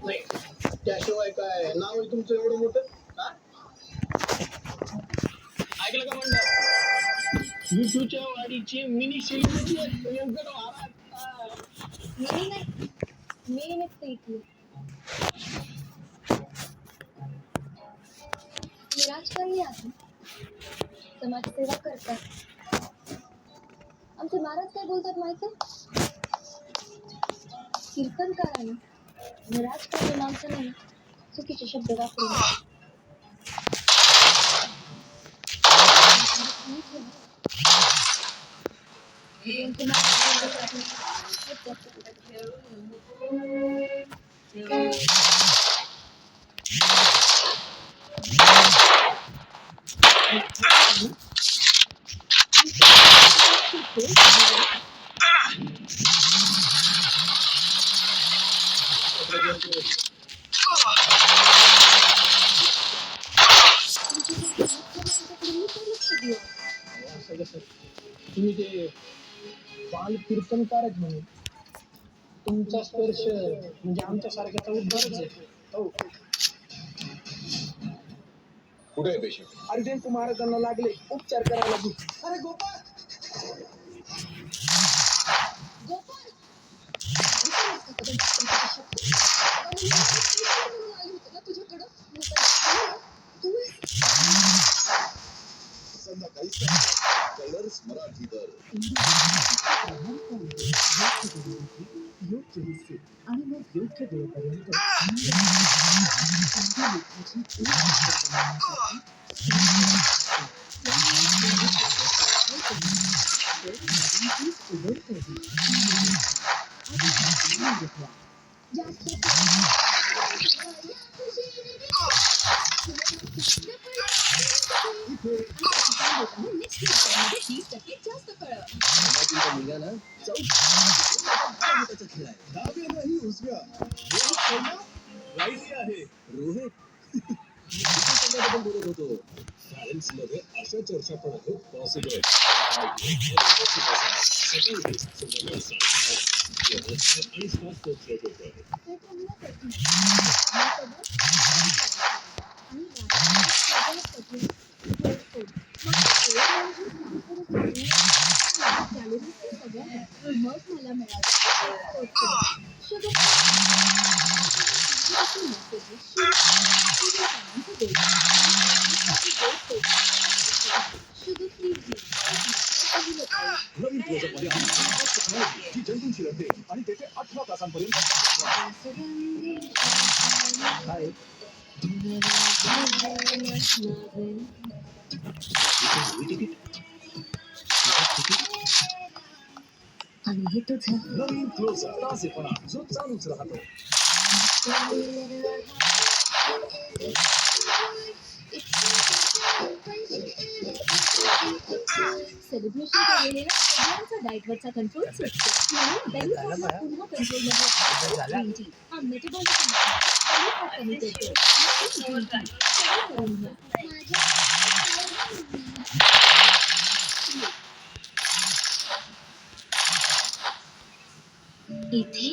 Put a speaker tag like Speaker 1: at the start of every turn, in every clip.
Speaker 1: नाही त्याशिवाय काय नाव आहे तुमचं एवढं मोठं? ऐकलं का म्हणलं? विठूच्या वाडीची मिनी सेलिब्रिटी आहे प्रियंका महाराज.
Speaker 2: मिनी नाही, मी निघते इथली. राजकारणी आहे, समाजसेवा करतात. आमचे महाराज काय बोलतात माहिती? कीर्तनकाराने राजकारणी माणसाने चुकीचे शब्द वापरू नये.
Speaker 1: तुम्ही ते बाल कीर्तनकारच म्हणून तुमचा स्पर्श म्हणजे आमच्या सारख्याचा उद्धारच आहे. हो
Speaker 3: कुठे आहे पेशंट?
Speaker 1: अर्जंट महाराजांना लागले, उपचार करायला लागले. अरे गोपाळ गोपाळ
Speaker 3: संध्याकाळी कलर्स मराठीवर
Speaker 4: योग्य दिसते आणि मग योग्य वेळेपर्यंत
Speaker 2: जास्त फळ
Speaker 3: मुलगा ना खेळ आहे.
Speaker 5: डाव्या नाही उजव्या राईट आहे
Speaker 3: रोहित संघाबद्दल बोलत होतो.
Speaker 5: सायन्स मध्ये अशा चर्चा पण आहेत पॉसिबल. आणि स्वास्थ्य
Speaker 2: मग मला मिळालं
Speaker 5: नवीन क्लोजअपमध्ये ही जंतूंशी लढते आणि त्याचे 18 तासांपर्यंत
Speaker 3: काय
Speaker 2: आणि हे तुझं
Speaker 5: नवीन क्लोजअप ताजेपणा जो चालूच राहतो.
Speaker 2: सेलिब्रेशन केलेल्या सगळ्यांचा डाएटवरचा कंट्रोल सुटतो. म्हणून बेनिफिटला पूर्ण कंट्रोलमध्ये ग्रीन टी हा मेटाबॉलिझम कमी करतो. करून घ्या. इथे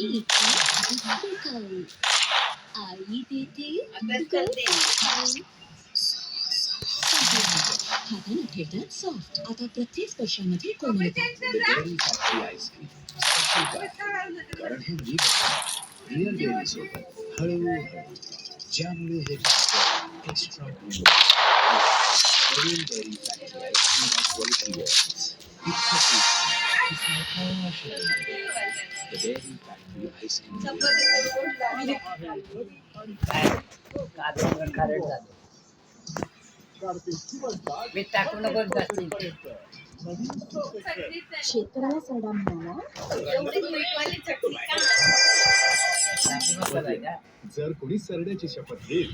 Speaker 2: खाऊ आई देते खाताना ठेवतात सॉफ्ट. आता प्रत्येक स्पर्शामध्ये
Speaker 3: डेअरी फॅक्टरी आईस्क्रीम कारण हे मी रिअल डेअरी सोबत हळूहळू ज्यामुळे हे एक्स्ट्रा नवीन dairy factory ice cream quality dairy factory ice cream
Speaker 2: शेतकऱ्याला सडा म्हणाला.
Speaker 5: जर कोणी सरड्याची शपथ घेईल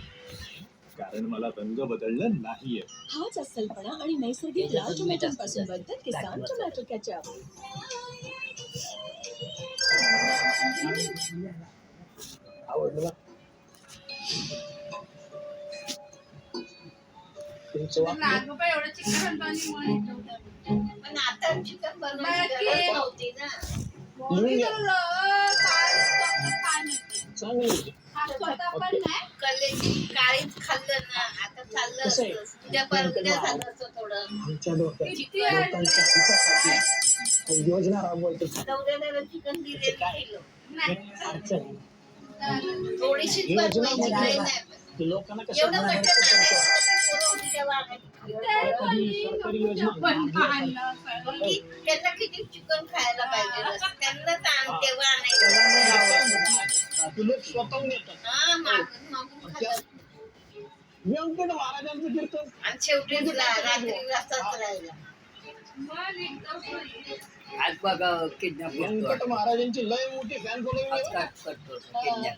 Speaker 5: कारण मला रंग बदललं नाहीये.
Speaker 2: हाच अस्सलपणा आणि नैसर्गिक लाल टोमॅटोपासून बनतात किसान टोमॅटो केचप.
Speaker 1: आवडलं तुमचं चांगलं कसं आहे आमच्या लोकांच्या हितासाठी योजना राबवायची काय अडचण योजना म्हणजे की लोकांना कसं सरकारी योजना
Speaker 6: त्यांना किती चिकन खायला पाहिजे त्यांना सांग तेव्हा
Speaker 1: लोक स्वतःहून येतात
Speaker 6: मागून खातात.
Speaker 1: व्यंकट महाराजांचं कीर्तन
Speaker 6: आणि शेवटी रात्री रस्ताच राहिला.
Speaker 4: आज बघा किडनॅप
Speaker 1: व्यंकट महाराजांची लय मोठी फॅन फॉलोइंग आहे बरं.
Speaker 4: करतो किडनॅप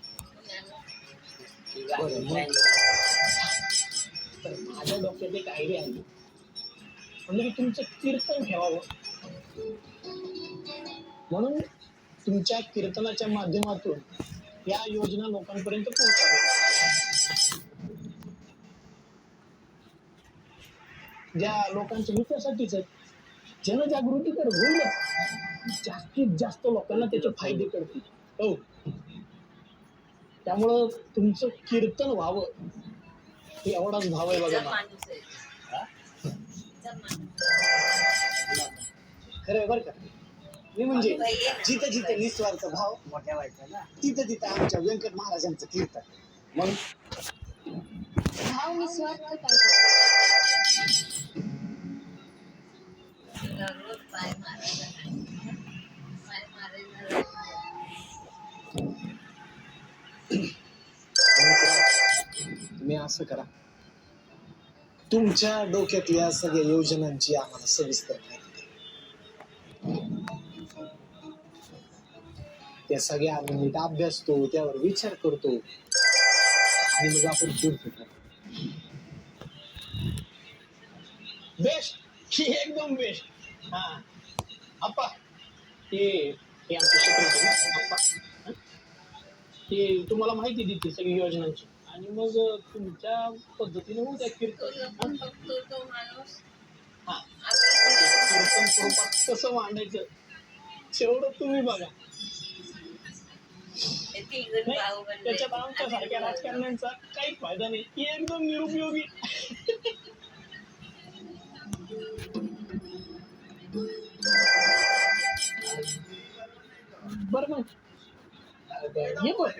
Speaker 1: तर माझ्या डोक्यात एक आयडिया आहे म्हणजे की तुमचं कीर्तन ठेवावं म्हणून तुमच्या कीर्तनाच्या माध्यमातून या योजना लोकांपर्यंत पोहोचाव्या ज्या लोकांच्या हितासाठीच आहेत जनजागृती तर होईलच जास्तीत जास्त लोकांना त्याचे फायदे करतील हो त्यामुळं तुमचं कीर्तन व्हावं हे एवढाच भाव आहे बघा मला.
Speaker 6: माणूस आहे.
Speaker 1: खरं आहे बरं का मी म्हणजे जिथं जिथं निस्वार्थ भाव
Speaker 4: मोठ्या व्हायचं ना
Speaker 1: तिथं तिथं आमच्या व्यंकट महाराजांचं कीर्तन मग
Speaker 2: भाव निस्वार्थ काय
Speaker 6: रोज पाय मारायला पाय मारायला
Speaker 1: तुम्ही असं करा तुमच्या डोक्यातल्या सगळ्या योजनांची आम्हाला सविस्तर माहिती द्या. त्या सगळ्या आम्ही नीट अभ्यासतो त्यावर विचार करतो आणि मग आपण पुढचं करतो बेस्ट ही एकदम बेस्ट हा आप्पा हे आमचे सेक्रेटरी ना आप्पा हं? ते तुम्हाला माहिती देते सगळी योजनांची आणि मग तुमच्या पद्धतीने होऊ द्या कीर्तन
Speaker 6: तो माणूस
Speaker 1: हा कीर्तन स्वरूपात कसं मांडायचं तेवढं तुम्ही बघा नाही, त्याच्यात आमच्या सारख्या राजकारण्यांचा काही फायदा नाही ही एकदम निरुपयोगी बरं मग ये बघ